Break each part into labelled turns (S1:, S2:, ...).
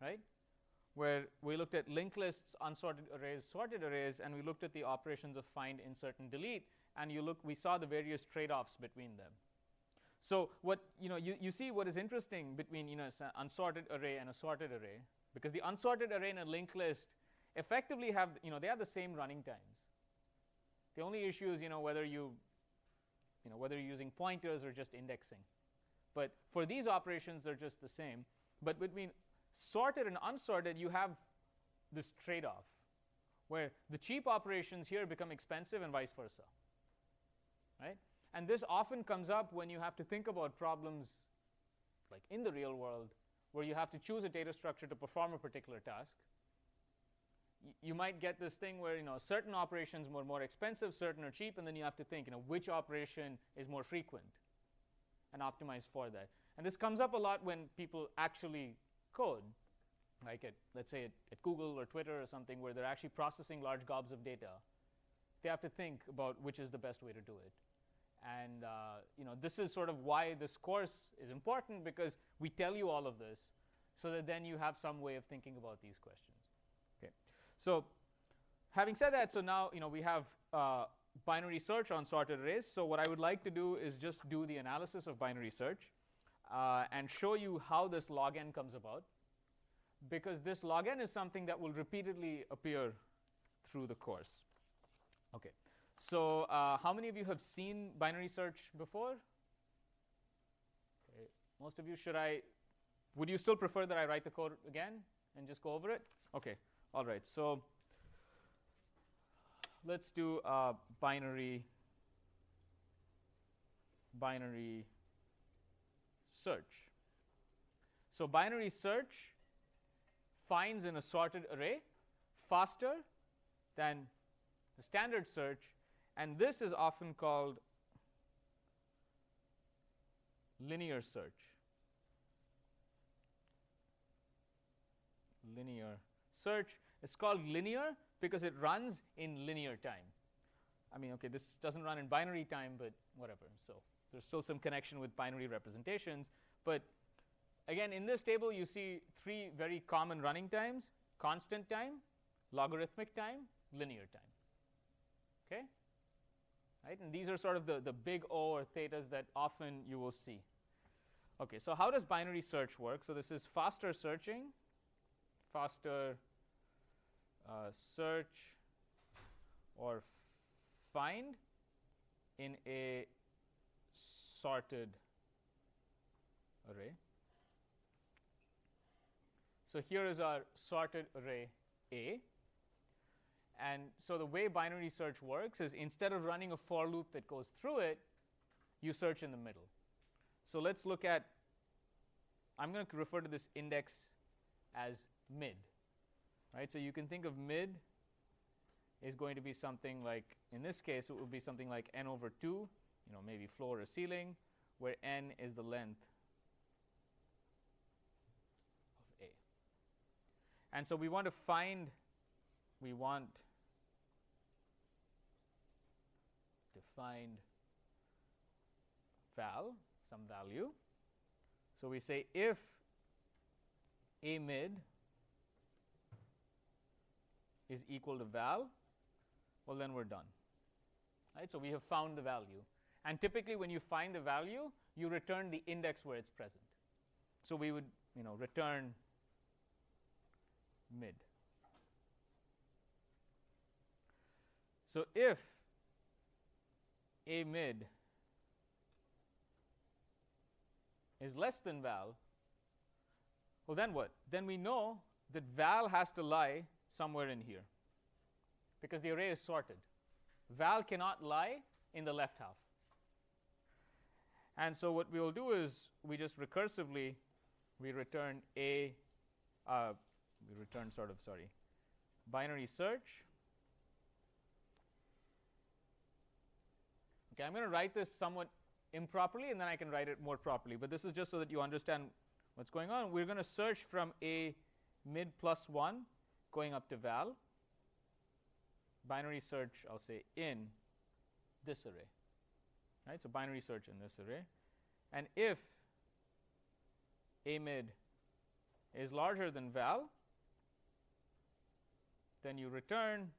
S1: right? Where we looked at linked lists, unsorted arrays, sorted arrays, and we looked at the operations of find, insert, and delete, and we saw the various trade-offs between them. So what you see what is interesting between an unsorted array and a sorted array, because the unsorted array and a linked list effectively have they have the same running times. The only issue is whether you're using pointers or just indexing. But for these operations, they're just the same. But between sorted and unsorted, you have this trade-off, where the cheap operations here become expensive and vice versa, right? And this often comes up when you have to think about problems like in the real world, where you have to choose a data structure to perform a particular task. You might get this thing where certain operations are more expensive, certain are cheap, and then you have to think which operation is more frequent and optimize for that. And this comes up a lot when people actually code, like let's say at Google or Twitter or something, where they're actually processing large gobs of data. They have to think about which is the best way to do it. And this is sort of why this course is important, because we tell you all of this so that then you have some way of thinking about these questions. Okay. So having said that, so now we have binary search on sorted arrays. So what I would like to do is just do the analysis of binary search and show you how this log n comes about, because this log n is something that will repeatedly appear through the course. Okay. So how many of you have seen binary search before? Okay. Most of you. Would you still prefer that I write the code again and just go over it? Okay. All right. So let's do binary search. So binary search finds in a sorted array faster than the standard search, and this is often called linear search. Linear search is called linear because it runs in linear time. I mean, okay, this doesn't run in binary time, but whatever. So there's still some connection with binary representations. But again, in this table, you see three very common running times: constant time, logarithmic time, linear time. Okay? Right? And these are sort of the big O or thetas that often you will see. Okay, so how does binary search work? So this is faster searching, faster search or find in a sorted array. So here is our sorted array A. And so the way binary search works is, instead of running a for loop that goes through it, you search in the middle. So let's look at, I'm going to refer to this index as mid. Right? So you can think of mid is going to be something like, in this case, it would be something like n over 2, maybe floor or ceiling, where n is the length of A. And so we want to find val, some value. So we say if A mid is equal to val, well, then we're done. Right? So we have found the value. And typically when you find the value, you return the index where it's present. So we would return mid. So if A mid is less than val, well, then what? Then we know that val has to lie somewhere in here, because the array is sorted. Val cannot lie in the left half. And so what we will do is we just recursively return binary search. Okay, I'm going to write this somewhat improperly, and then I can write it more properly. But this is just so that you understand what's going on. We're going to search from A mid plus 1 going up to val. Binary search, I'll say, in this array. Right? So binary search in this array. And if A mid is larger than val, then you return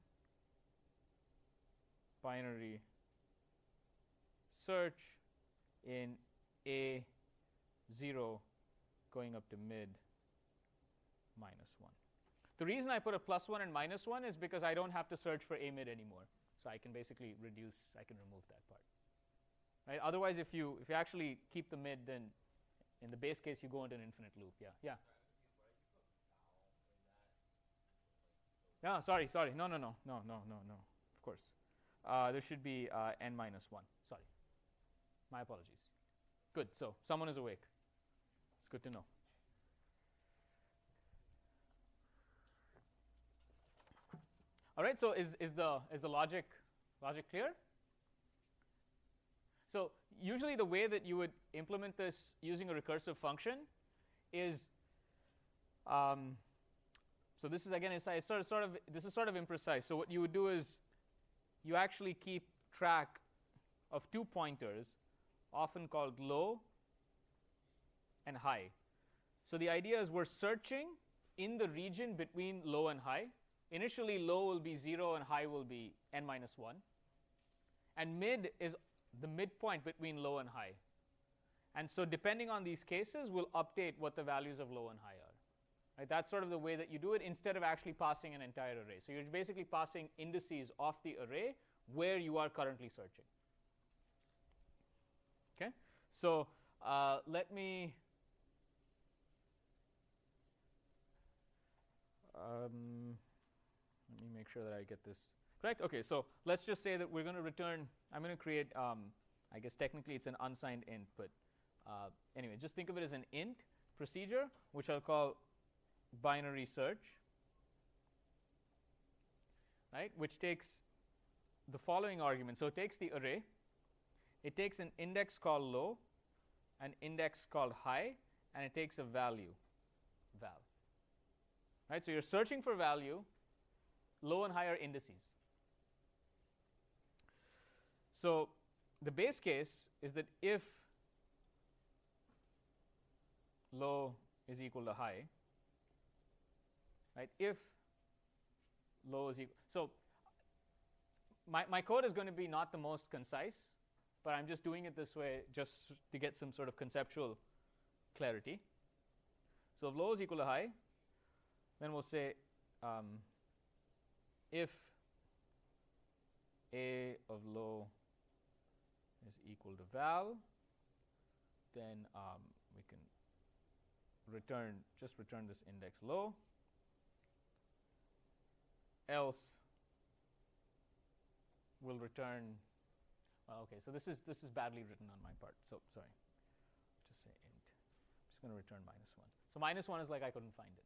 S1: binary search in A0 going up to mid -1. The reason I put a +1 and -1 is because I don't have to search for A mid anymore. So I can basically I can remove that part. Right? Otherwise, if you actually keep the mid, then in the base case, you go into an infinite loop. Yeah. Yeah. No, sorry. No. Of course. There should be n minus 1. Sorry. My apologies. Good. So someone is awake. It's good to know. All right. So is the logic clear? So usually the way that you would implement this using a recursive function is so this is again this is sort of imprecise. So what you would do is you actually keep track of 2 pointers, often called low and high. So the idea is we're searching in the region between low and high. Initially, low will be 0 and high will be n minus 1. And mid is the midpoint between low and high. And so depending on these cases, we'll update what the values of low and high are. Right? That's sort of the way that you do it instead of actually passing an entire array. So you're basically passing indices of the array where you are currently searching. Okay? So let me make sure that I get this correct. Okay, so let's just say that we're going to return, I'm going to create, I guess technically it's an unsigned int, but anyway, just think of it as an int procedure, which I'll call binary search, right, which takes the following argument. So it takes the array, it takes an index called low, an index called high, and it takes a value, val. Right, so you're searching for value, low and high are indices. So the base case is that if low is equal to high, right? If low is equal, so my code is going to be not the most concise, but I'm just doing it this way just to get some sort of conceptual clarity. So if low is equal to high, then we'll say if A of low is equal to val, then we can just return this index low. Else we'll return, well, okay, so this is badly written on my part, so sorry. Just say int. I'm just going to return -1. So -1 is like I couldn't find it.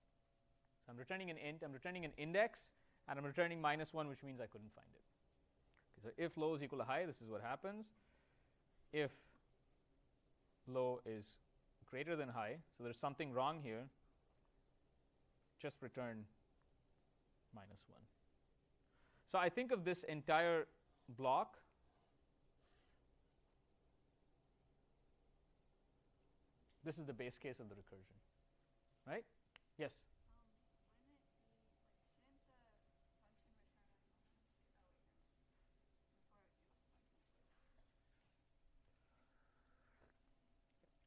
S1: So I'm returning an int, I'm returning an index, and I'm returning -1, which means I couldn't find it. Okay, so if low is equal to high, this is what happens. If low is greater than high, so there's something wrong here, just return -1. So I think of this entire block this is the base case of the recursion, right? Yes?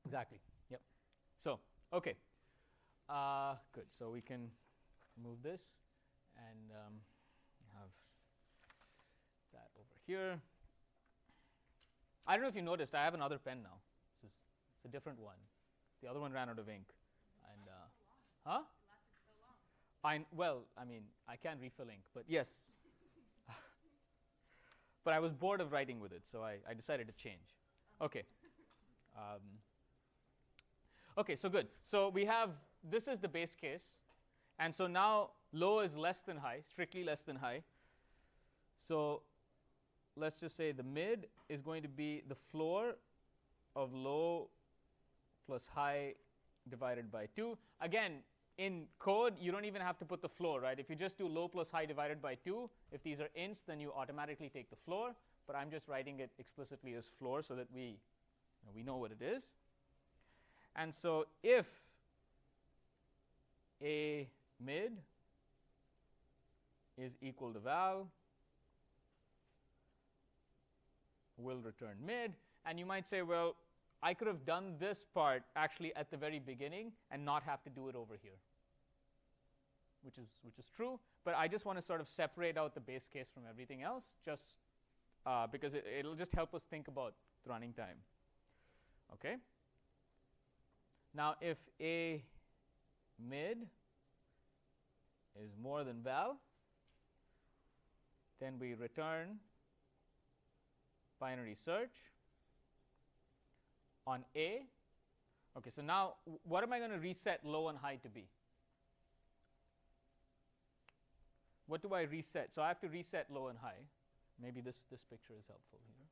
S1: Exactly. Yep. So, okay. Good. So we can move this and have that over here. I don't know if you noticed, I have another pen now. It's a different one. The other one ran out of ink. And huh? Well, I mean, I can refill ink, but yes. But I was bored of writing with it, so I decided to change. Okay. Okay, so good. So we have, this is the base case. And so now low is less than high, strictly less than high. So let's just say the mid is going to be the floor of low plus high divided by 2. Again, in code, you don't even have to put the floor, right? If you just do low plus high divided by 2, if these are ints, then you automatically take the floor. But I'm just writing it explicitly as floor so that we know what it is. And so if a mid is equal to val, will return mid. And you might say, well, I could have done this part actually at the very beginning and not have to do it over here, which is true. But I just want to sort of separate out the base case from everything else, just because it'll just help us think about the running time. Okay. Now, if a mid is more than val, then we return binary search on A. Okay, so now what am I going to reset low and high to be? What do I reset? So I have to reset low and high. Maybe this picture is helpful here.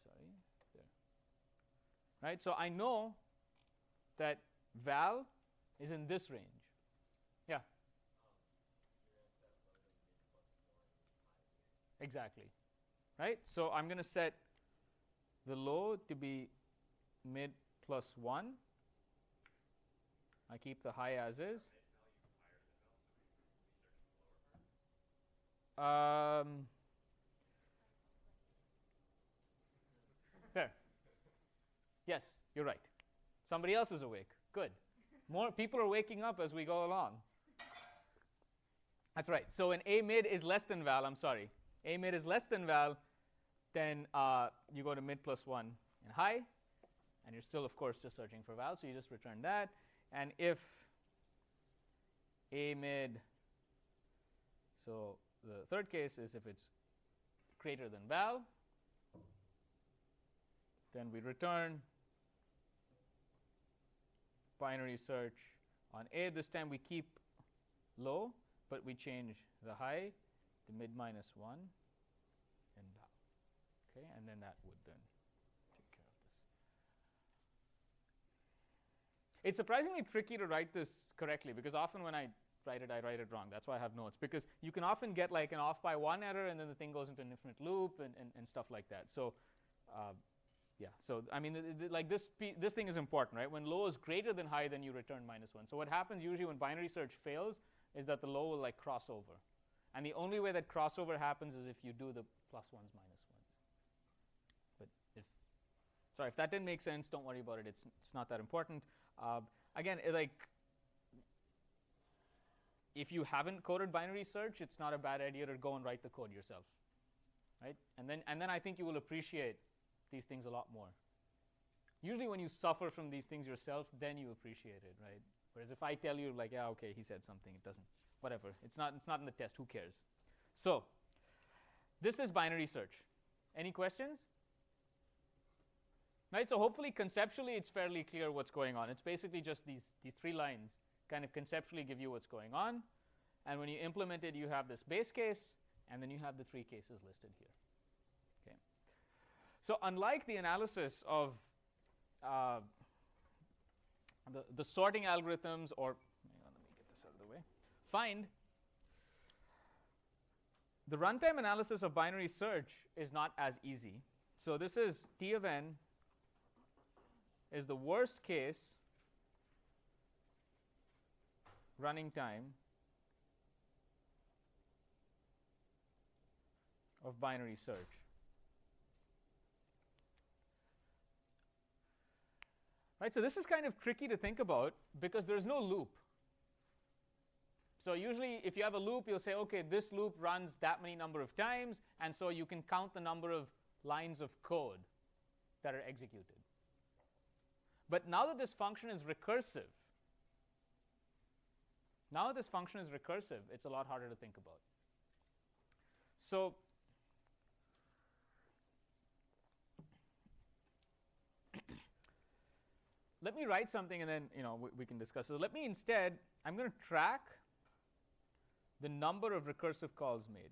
S1: Sorry, there. Right, so I know that val is in this range. Yeah. Exactly. Right, so I'm going to set the low to be mid plus 1. I keep the high as is. There. Yes, you're right. Somebody else is awake. Good. More people are waking up as we go along. That's right. So when a mid is less than val, I'm sorry, a mid is less than val, then you go to mid plus 1 and high, and you're still, of course, just searching for val, so you just return that. And if a mid, so the third case is if it's greater than val, then we return binary search on A. This time we keep low, but we change the high to mid minus 1 and val. Okay, and then that would then take care of this. It's surprisingly tricky to write this correctly, because often when I write it wrong. That's why I have notes, because you can often get like an off by 1 error and then the thing goes into an infinite loop and stuff like that. So yeah, so I mean, like this thing is important, right? When low is greater than high, then you return minus 1. So what happens usually when binary search fails is that the low will like cross over. And the only way that crossover happens is if you do the plus 1s, minus 1s. But if that didn't make sense, don't worry about it. It's not that important. Again, if you haven't coded binary search, it's not a bad idea to go and write the code yourself, right? And then I think you will appreciate these things a lot more. Usually when you suffer from these things yourself, then you appreciate it, right? Whereas if I tell you, like, yeah, okay, he said something, it doesn't, whatever. It's not in the test, who cares? So this is binary search. Any questions? Right, so hopefully conceptually it's fairly clear what's going on. It's basically just these 3 lines kind of conceptually give you what's going on. And when you implement it, you have this base case, and then you have the 3 cases listed here. Okay. So unlike the analysis of the sorting algorithms, or hang on, let me get this out of the way, find, the runtime analysis of binary search is not as easy. So this is T of n is the worst case running time of binary search. Right, so this is kind of tricky to think about because there's no loop. So usually if you have a loop, you'll say, okay, this loop runs that many number of times, and so you can count the number of lines of code that are executed. But now that this function is recursive, it's a lot harder to think about. So let me write something and then we can discuss. So let me instead, I'm going to track the number of recursive calls made.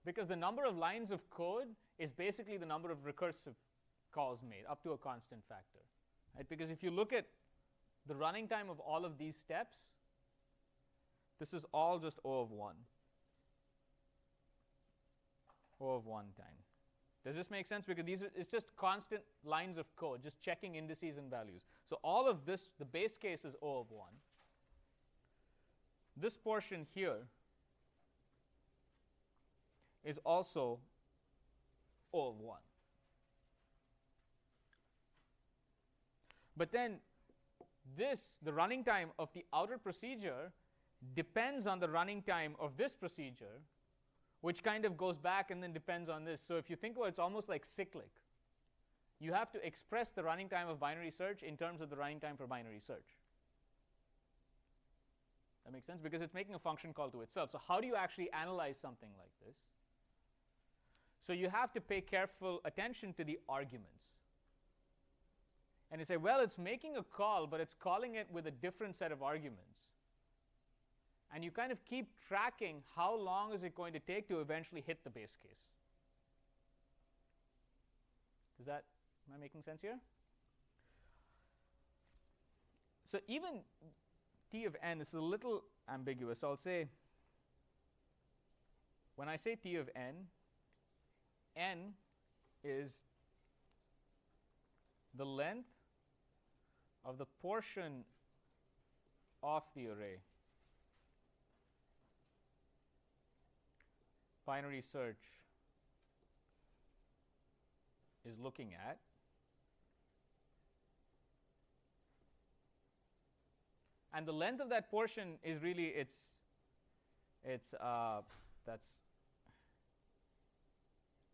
S1: Because the number of lines of code is basically the number of recursive calls made up to a constant factor. Right? Because if you look at the running time of all of these steps, this is all just O of 1. O of 1 time. Does this make sense? Because it's just constant lines of code, just checking indices and values. So all of this, the base case is O of 1. This portion here is also O of 1. But then the running time of the outer procedure depends on the running time of this procedure, which kind of goes back and then depends on this. So if you think about it, it's almost like cyclic. You have to express the running time of binary search in terms of the running time for binary search. That makes sense? Because it's making a function call to itself. So how do you actually analyze something like this? So you have to pay careful attention to the arguments. And you say, well, it's making a call, but it's calling it with a different set of arguments. And you kind of keep tracking how long is it going to take to eventually hit the base case. Am I making sense here? So even T of n is a little ambiguous. So I'll say, when I say T of n, n is the length of the portion of the array binary search is looking at. And the length of that portion is really that's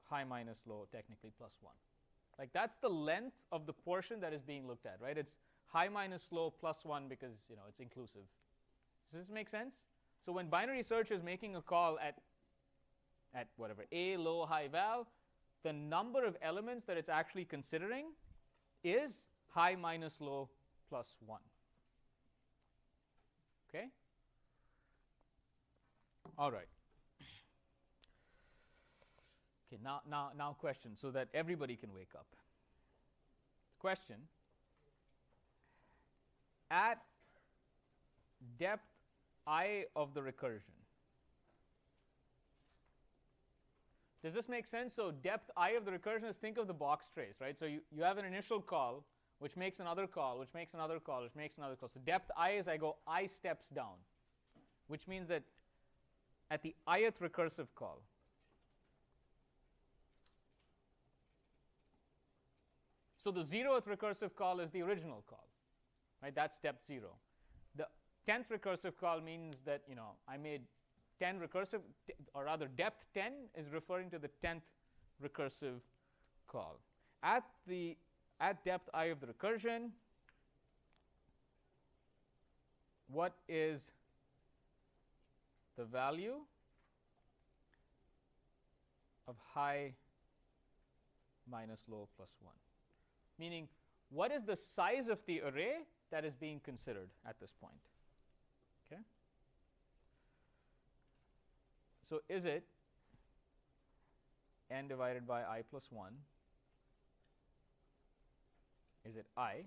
S1: high minus low, technically plus 1. Like that's the length of the portion that is being looked at, right? It's high minus low plus 1 because it's inclusive. Does this make sense? So when binary search is making a call at whatever, a, low, high val, the number of elements that it's actually considering is high minus low plus 1. Okay? All right. Okay, now question, so that everybody can wake up. Question. At depth I of the recursion, does this make sense? So depth I of the recursion is, think of the box trace, right? So you have an initial call, which makes another call, which makes another call, which makes another call. So depth I is I go I steps down, which means that at the ith recursive call, so the 0th recursive call is the original call, right? That's depth 0. The 10th recursive call means that I made 10 recursive, or rather depth 10 is referring to the 10th recursive call. At depth I of the recursion, what is the value of high minus low plus 1? Meaning, what is the size of the array that is being considered at this point? Okay. So is it n divided by I plus 1? Is it I?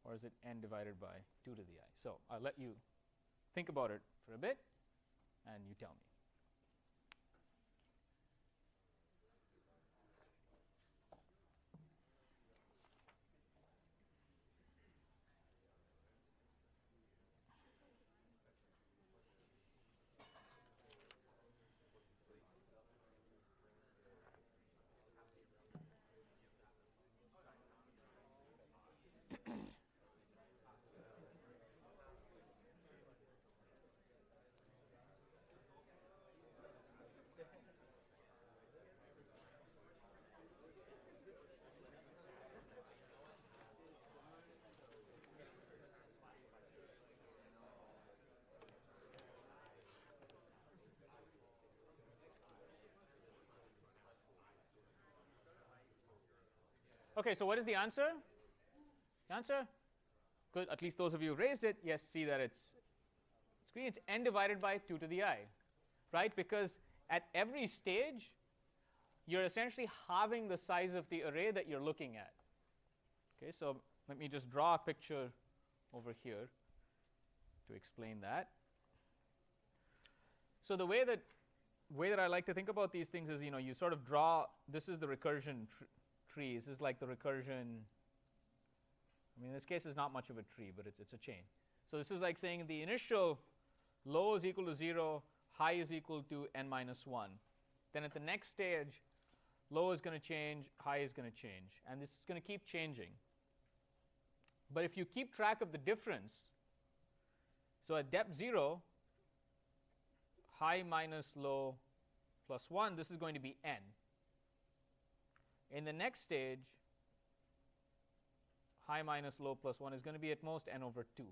S1: Or is it n divided by 2 to the I? So I'll let you think about it for a bit, and you tell me. Okay, so what is the answer? The answer? Good. At least those of you who raised it, yes, see that it's screen. It's n divided by 2 to the I, right? Because at every stage, you're essentially halving the size of the array that you're looking at. Okay, so let me just draw a picture over here to explain that. So the way that way that I like to think about these things is, you sort of draw, this is the recursion tree. This is like the recursion, I mean, in this case, it's not much of a tree, but it's a chain. So this is like saying the initial low is equal to 0, high is equal to n minus 1. Then at the next stage, low is going to change, high is going to change. And this is going to keep changing. But if you keep track of the difference, so at depth 0, high minus low plus 1, this is going to be n. In the next stage, high minus low plus 1 is going to be at most n over 2.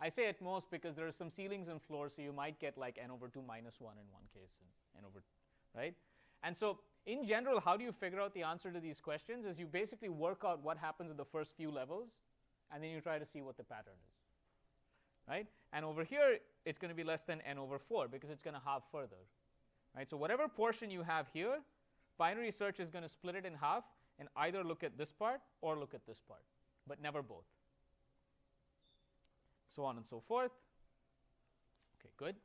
S1: I say at most because there are some ceilings and floors, so you might get like n over 2 minus 1 in one case, and n over, right? And so in general, how do you figure out the answer to these questions is you basically work out what happens at the first few levels, and then you try to see what the pattern is, right? And over here, it's going to be less than n over 4 because it's going to halve further, right? So whatever portion you have here, binary search is going to split it in half and either look at this part or look at this part, but never both. So on and so forth. Okay, good.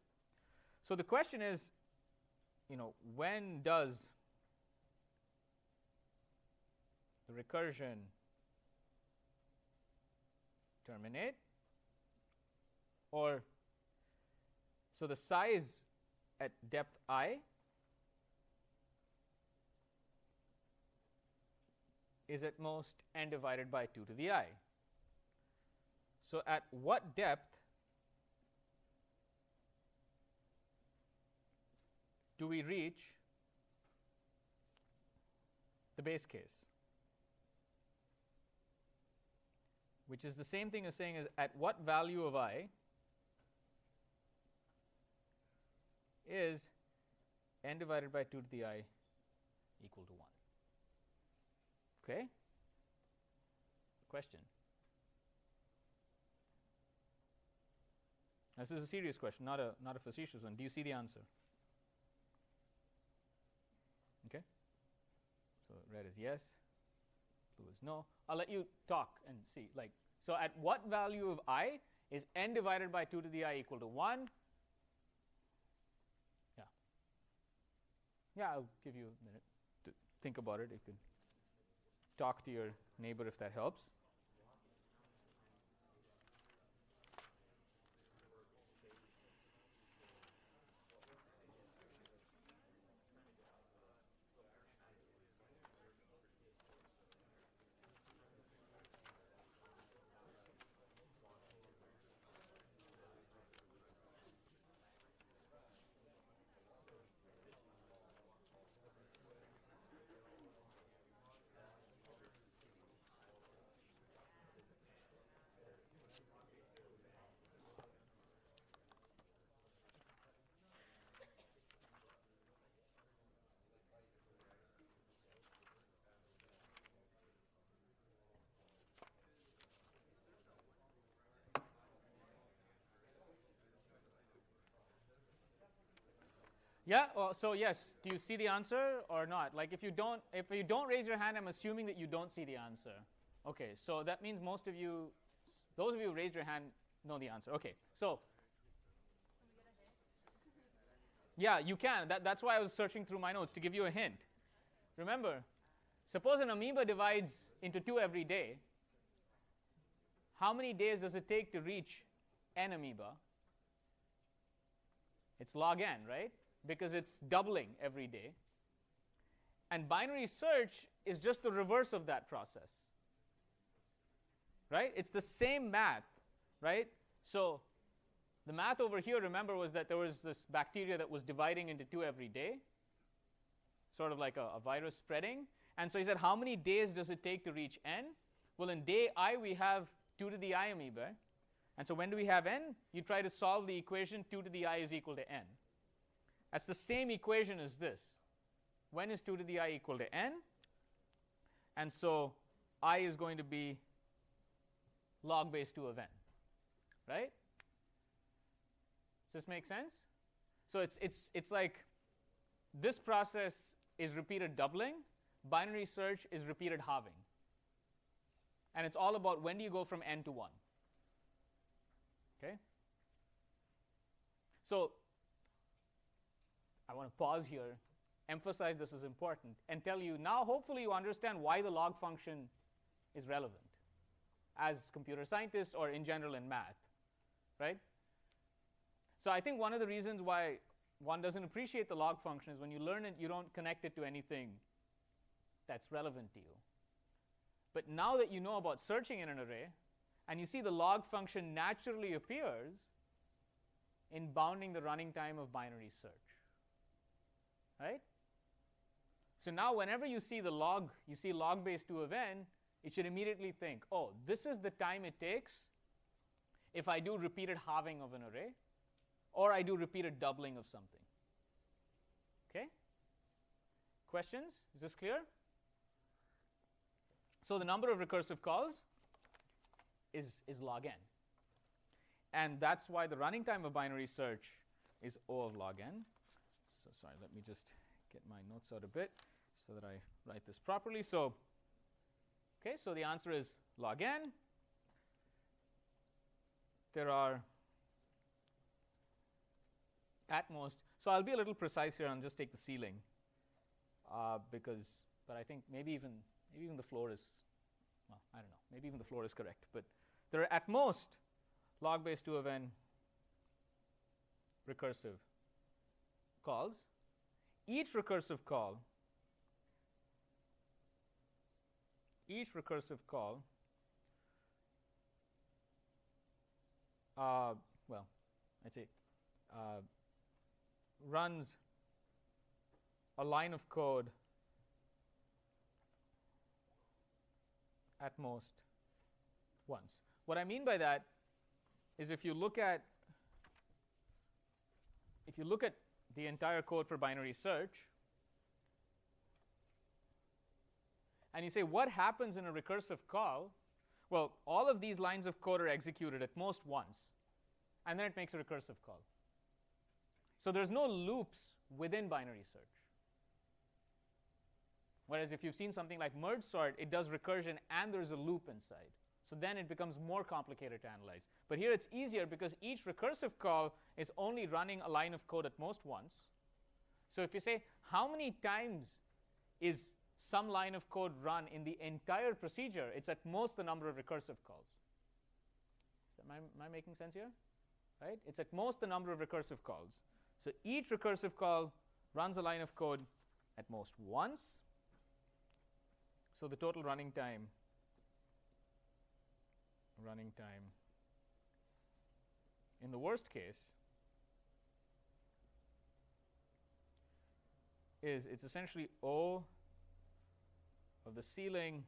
S1: So the question is, when does the recursion terminate? Or, so the size at depth I is at most n divided by 2 to the I. So at what depth do we reach the base case? Which is the same thing as saying is at what value of I is n divided by 2 to the I equal to 1. Okay? Question. This is a serious question, not a facetious one. Do you see the answer? Okay? So red is yes, blue is no. I'll let you talk and see. So at what value of I is n divided by 2 to the I equal to 1? Yeah. Yeah, I'll give you a minute to think about it. You can talk to your neighbor if that helps. Yeah, so yes, do you see the answer or not? Like if you don't raise your hand, I'm assuming that you don't see the answer. Okay, so that means most of you, those of you who raised your hand know the answer. Okay, so yeah, you can. That's why I was searching through my notes to give you a hint. Remember, suppose an amoeba divides into 2 every day. How many days does it take to reach an amoeba? It's log n, right? Because it's doubling every day. And binary search is just the reverse of that process, right? It's the same math, right? So the math over here, remember, was that there was this bacteria that was dividing into 2 every day, sort of like a virus spreading. And so he said, how many days does it take to reach n? Well, in day I, we have 2 to the I amoeba. And so when do we have n? You try to solve the equation 2 to the I is equal to n. That's the same equation as this. When is 2 to the I equal to n? And so I is going to be log base 2 of n, right? Does this make sense? So it's like this process is repeated doubling, binary search is repeated halving. And it's all about when do you go from n to 1. Okay? So I I want to pause here, emphasize this is important, and tell you now hopefully you understand why the log function is relevant as computer scientists or in general in math, right? So I think one of the reasons why one doesn't appreciate the log function is when you learn it, you don't connect it to anything that's relevant to you. But now that you know about searching in an array, and you see the log function naturally appears in bounding the running time of binary search, right? So now whenever you see the log, you see log base 2 of n, you should immediately think, oh, this is the time it takes if I do repeated halving of an array, or I do repeated doubling of something. Okay? Questions? Is this clear? So the number of recursive calls is log n. And that's why the running time of binary search is O of log n. So sorry, let me just get my notes out a bit so that I write this properly. So, okay, so the answer is log n. There are at most, so I'll be a little precise here and just take the ceiling but I think maybe even the floor is, well, I don't know, maybe even the floor is correct. But there are at most log base 2 of n recursive calls. Each recursive call well, I'd say runs a line of code at most once. What I mean by that is if you look at the entire code for binary search and you say what happens in a recursive call, well, all of these lines of code are executed at most once, and then it makes a recursive call. So there's no loops within binary search. Whereas if you've seen something like merge sort, it does recursion and there's a loop inside. So then it becomes more complicated to analyze. But here it's easier because each recursive call is only running a line of code at most once. So if you say how many times is some line of code run in the entire procedure, it's at most the number of recursive calls. Am I making sense here? Right? It's at most the number of recursive calls. So each recursive call runs a line of code at most once. So the total running time in the worst case is it's essentially O of the ceiling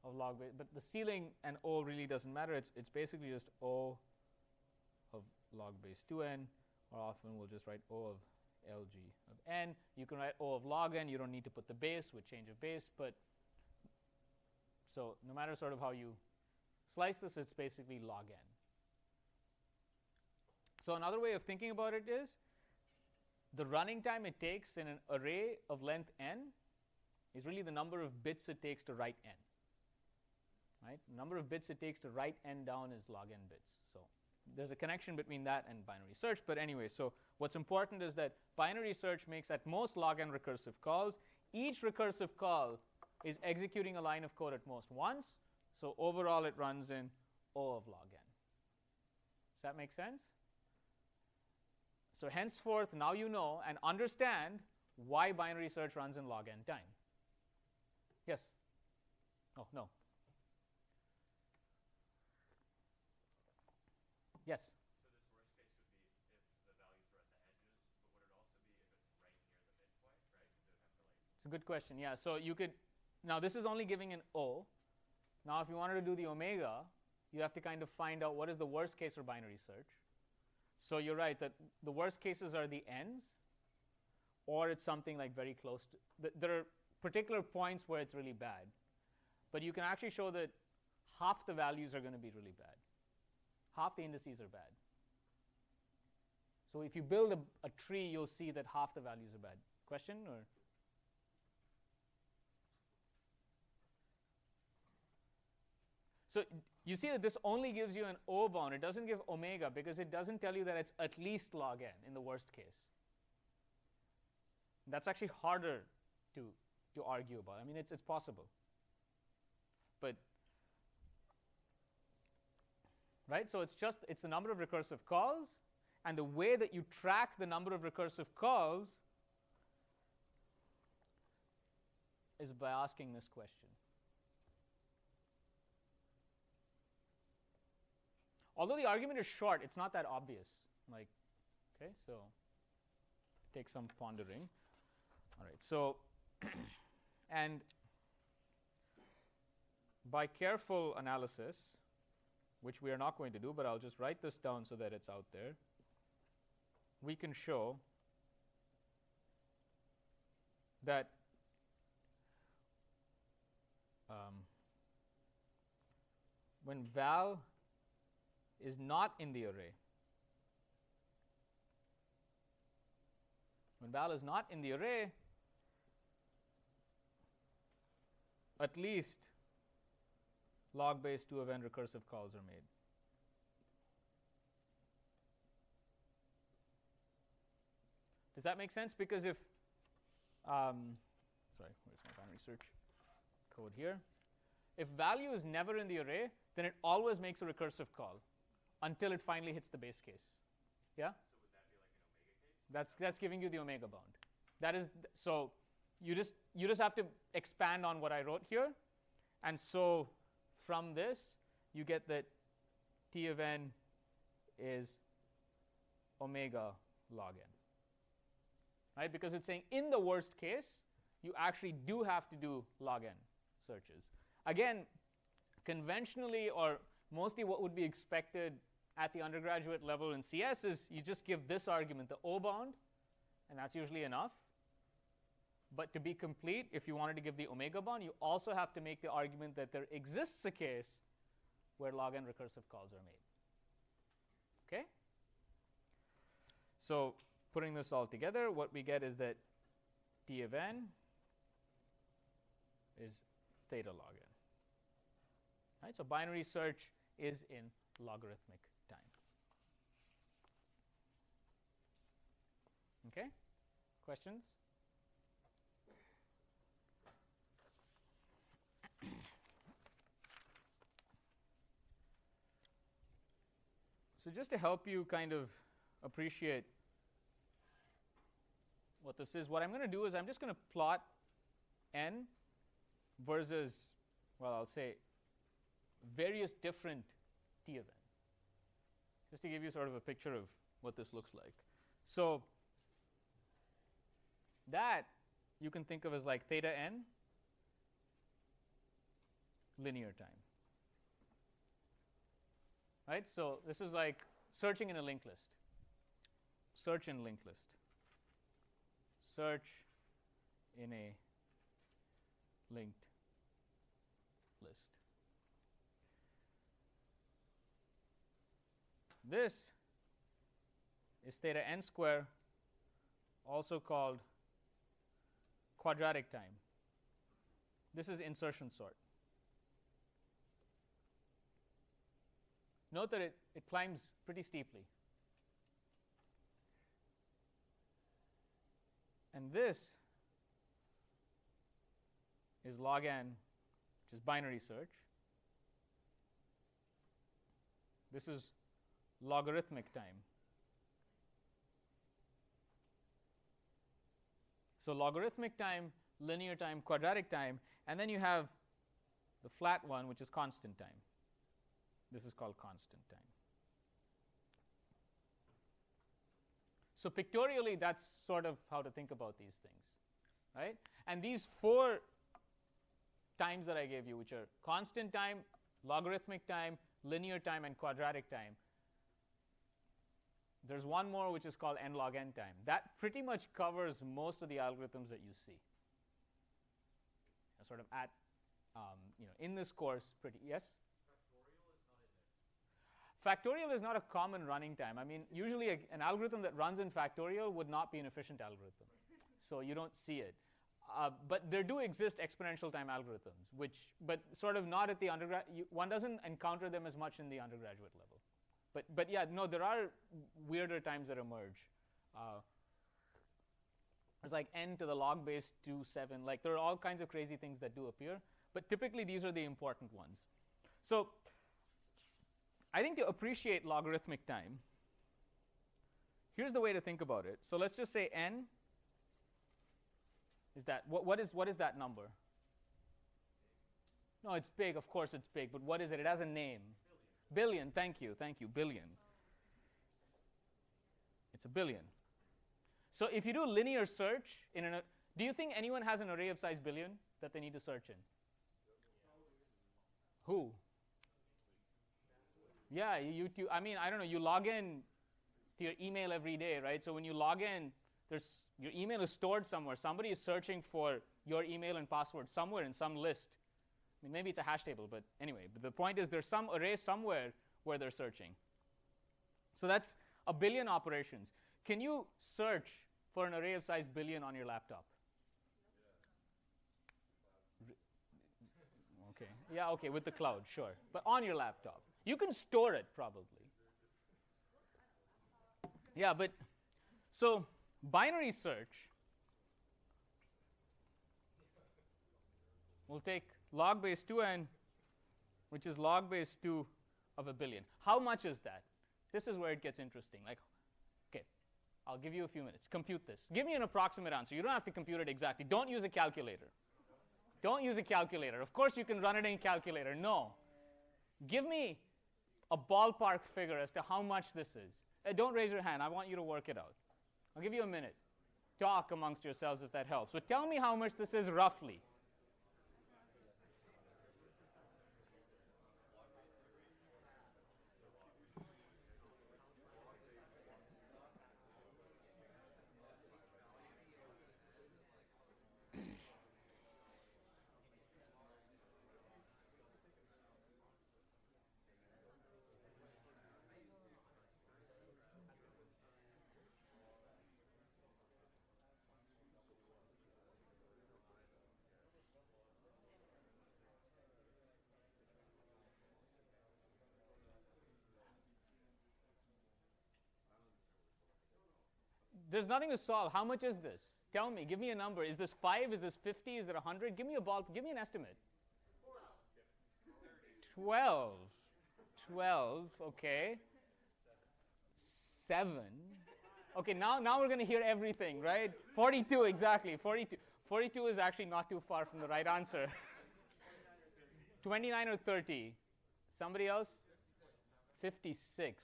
S1: of log base, but the ceiling and O really doesn't matter. It's basically just O of log base 2n, or often we'll just write O of lg of n. You can write O of log n. You don't need to put the base with change of base, but so no matter sort of how you slice this, it's basically log n. So another way of thinking about it is the running time it takes in an array of length n is really the number of bits it takes to write n. Right? The number of bits it takes to write n down is log n bits. So there's a connection between that and binary search. But anyway, so what's important is that binary search makes at most log n recursive calls. Each recursive call is executing a line of code at most once. So overall, it runs in O of log n. Does that make sense? So henceforth, now you know and understand why binary search runs in log n time. Yes? Oh, no. Yes?
S2: So this worst case would be if the values are at the edges, but would it also be if it's right near the midpoint, right? Because it would have to like...
S1: It's a good question. Yeah, so you could, now this is only giving an O. Now if you wanted to do the omega, you have to kind of find out what is the worst case for binary search. So you're right that the worst cases are the ends, or it's something like very close to, there are particular points where it's really bad. But you can actually show that half the values are going to be really bad. Half the indices are bad. So if you build a tree, you'll see that half the values are bad. Question? Or? So you see that this only gives you an O bound. It doesn't give omega because it doesn't tell you that it's at least log n in the worst case. That's actually harder to argue about. I mean, it's possible. But, right? So it's the number of recursive calls, and the way that you track the number of recursive calls is by asking this question. Although the argument is short, it's not that obvious. Like, okay, so take some pondering. All right, so, and by careful analysis, which we are not going to do, but I'll just write this down so that it's out there, we can show that when val is not in the array, at least log base 2 of n recursive calls are made. Does that make sense? Because if, sorry, where's my binary search code here? If value is never in the array, then it always makes a recursive call until it finally hits the base case. Yeah?
S2: So would that be like an omega case?
S1: That's giving you the omega bound. That is, so you just have to expand on what I wrote here. And so from this, you get that T of n is omega log n. Right? Because it's saying in the worst case, you actually do have to do log n searches. Again, conventionally, or mostly what would be expected at the undergraduate level in CS is you just give this argument, the O bound, and that's usually enough. But to be complete, if you wanted to give the omega bound, you also have to make the argument that there exists a case where log n recursive calls are made. Okay? So putting this all together, what we get is that T of n is theta log n. Right? So binary search is in logarithmic time. Okay? Questions? So just to help you kind of appreciate what this is, what I'm going to do is I'm just going to plot n versus, well, I'll say various different T of n, just to give you sort of a picture of what this looks like. So that you can think of as like theta n linear time. Right? So this is like searching in a linked list. Search in linked list. Search in a linked list. This is theta n square, also called quadratic time. This is insertion sort. Note that it climbs pretty steeply. And this is log n, which is binary search. This is logarithmic time. So logarithmic time, linear time, quadratic time, and then you have the flat one, which is constant time. This is called constant time. So pictorially, that's sort of how to think about these things, right? And these 4 times that I gave you, which are constant time, logarithmic time, linear time, and quadratic time, there's one more which is called n log n time. That pretty much covers most of the algorithms that you see. Sort of at, in this course, yes? Factorial is not a common running time. I mean, usually an algorithm that runs in factorial would not be an efficient algorithm. So you don't see it. But there do exist exponential time algorithms, but sort of not at the undergrad. One doesn't encounter them as much in the undergraduate level. But yeah, no, there are weirder times that emerge. There's like n to the log base 2, 7. Like there are all kinds of crazy things that do appear. But typically these are the important ones. So I think to appreciate logarithmic time, here's the way to think about it. So let's just say n is that, what is that number? No, it's big. Of course it's big. But what is it? It has a name. Billion. Thank you. Billion. It's a billion. So if you do linear search, do you think anyone has an array of size billion that they need to search in? Who? Yeah, YouTube. I mean, I don't know. You log in to your email every day, right? So when you log in, your email is stored somewhere. Somebody is searching for your email and password somewhere in some list. I mean, maybe it's a hash table, but anyway. But the point is there's some array somewhere where they're searching. So that's a billion operations. Can you search for an array of size billion on your laptop? Okay. Yeah, okay, with the cloud, sure. But on your laptop. You can store it probably. Yeah, but so binary search, we'll take log base 2n, which is log base 2 of a billion. How much is that? This is where it gets interesting. Like, okay, I'll give you a few minutes. Compute this. Give me an approximate answer. You don't have to compute it exactly. Don't use a calculator. Don't use a calculator. Of course you can run it in a calculator. No. Give me a ballpark figure as to how much this is. Don't raise your hand. I want you to work it out. I'll give you a minute. Talk amongst yourselves if that helps. But tell me how much this is roughly. There's nothing to solve. How much is this? Tell me. Give me a number. Is this 5? Is this 50? Is it 100? Give me a ball. Give me an estimate. 12. 12. Okay. 7. Okay, now we're going to hear everything, right? 42, exactly. 42. 42 is actually not too far from the right answer. 29 or 30. Somebody else? 56.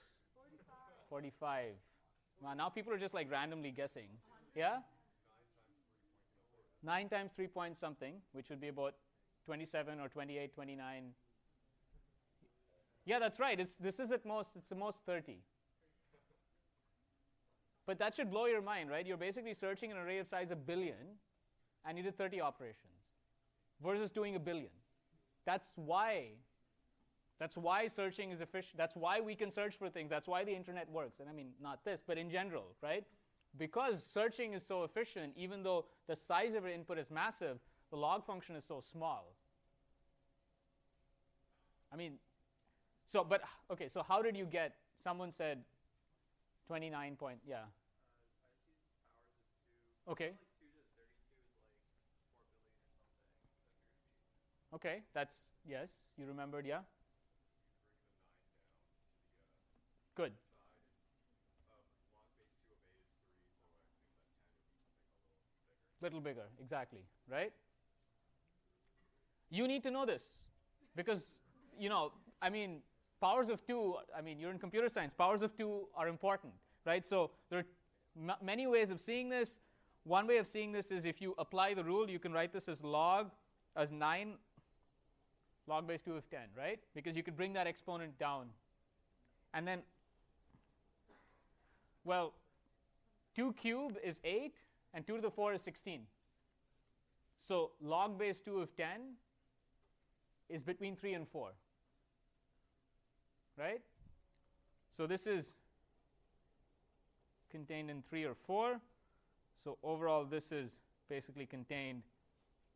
S1: 45. Wow, now people are just like randomly guessing. Yeah? 9 times 3 point something, which would be about 27 or 28, 29. Yeah, that's right. It's the most 30. But that should blow your mind, right? You're basically searching an array of size a billion, and you did 30 operations versus doing a billion. That's why searching is efficient. That's why we can search for things. That's why the internet works. And I mean, not this, but in general, right? Because searching is so efficient, even though the size of your input is massive, the log function is so small. I mean, so how did you get, someone said 29 point, yeah.
S2: I see powers of 2.
S1: Okay.
S2: Like 2 to 32 is like 4 billion or something.
S1: Okay, that's, yes, you remembered, yeah?
S2: Bring the 9 down to the
S1: Good.
S2: side. Log base 2 of 8 is 3, so I assume that 10 would be something a
S1: Little
S2: little bigger.
S1: bigger, exactly, right? You need to know this because, I mean, powers of 2, I mean, you're in computer science. Powers of 2 are important, right? So there are many ways of seeing this. One way of seeing this is if you apply the rule, you can write this as 9 log base 2 of 10, right? Because you could bring that exponent down. And then, well, 2 cubed is 8, and 2 to the 4 is 16. So log base 2 of 10 is between 3 and 4. Right? So this is contained in 3 or 4. So overall, this is basically contained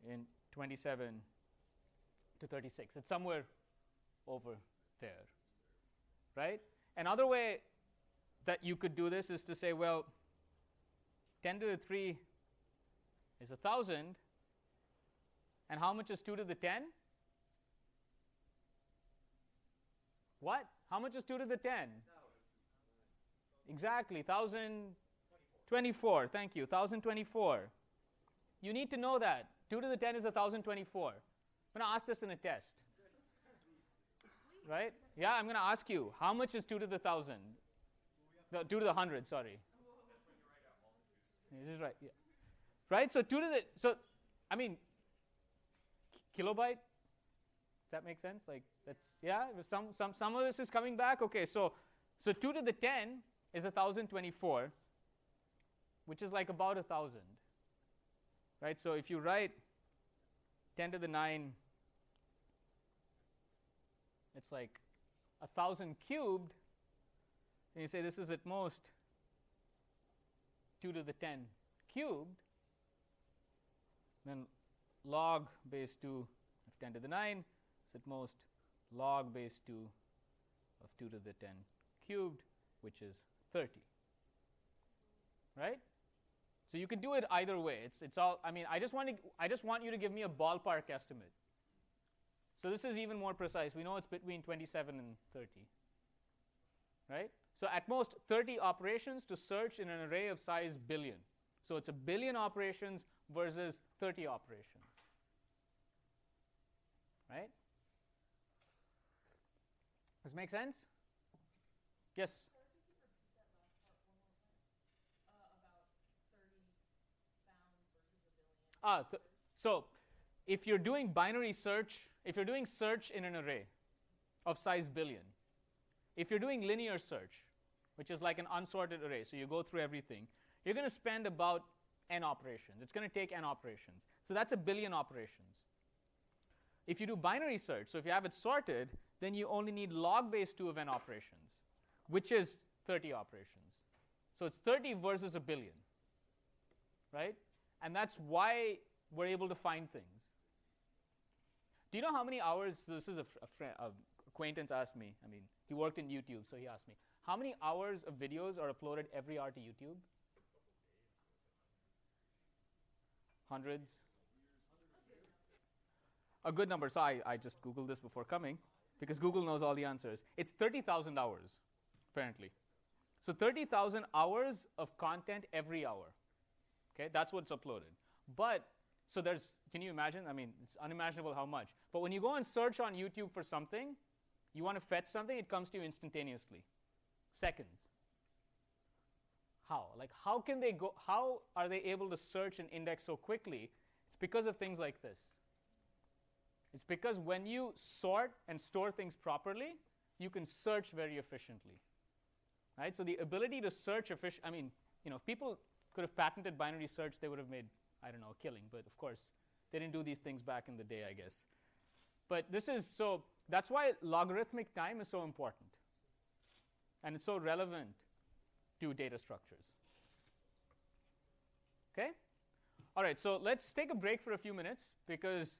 S1: in 27 to 36. It's somewhere over there. Right? Another way that you could do this is to say, well, 10 to the 3 is 1,000. And how much is 2 to the 10? What? How much is 2 to the 10? Exactly, 1,024. Thank you, 1,024. You need to know that. 2 to the 10 is 1,024. I'm going to ask this in a test. Right? Yeah, I'm going to ask you, how much is 2 to the 1,000? No, 2 to the 100, sorry. This is right, yeah. Right, so 2 to the, so, I mean, kilobyte? Does that make sense? Like, that's, yeah, some of this is coming back. Okay, so 2 to the 10 is 1,024, which is like about 1,000. Right, so if you write 10 to the 9, it's like 1,000 cubed, and you say this is at most 2 to the 10 cubed, then log base 2 of 10 to the 9 is at most log base 2 of 2 to the 10 cubed, which is 30. Right? So you could do it either way. It's all, I mean, I just want you to give me a ballpark estimate. So this is even more precise. We know it's between 27 and 30. Right? So at most 30 operations to search in an array of size billion. So it's a billion operations versus 30 operations. Right? Does this make sense? Yes? So if you're doing binary search, if you're doing search in an array of size billion, if you're doing linear search, which is like an unsorted array, so you go through everything, you're going to spend about n operations. It's going to take n operations. So that's a billion operations. If you do binary search, so if you have it sorted, then you only need log base 2 of n operations, which is 30 operations. So it's 30 versus a billion, right? And that's why we're able to find things. Do you know how many hours, this is a acquaintance asked me, I mean, he worked in YouTube, so he asked me, how many hours of videos are uploaded every hour to YouTube? Hundreds? A good number. So I just Googled this before coming, because Google knows all the answers. It's 30,000 hours, apparently. So 30,000 hours of content every hour. Okay, that's what's uploaded. But, so there's, can you imagine? I mean, it's unimaginable how much. But when you go and search on YouTube for something, you want to fetch something, it comes to you instantaneously. Seconds. How? Like, how can they go, how are they able to search and index so quickly? It's because of things like this. It's because when you sort and store things properly, you can search very efficiently. Right? So the ability to search I mean, you know, if people could have patented binary search, they would have made, I don't know, a killing. But of course, they didn't do these things back in the day, I guess. But this is, so that's why logarithmic time is so important. And it's so relevant to data structures. Okay? All right, so let's take a break for a few minutes, because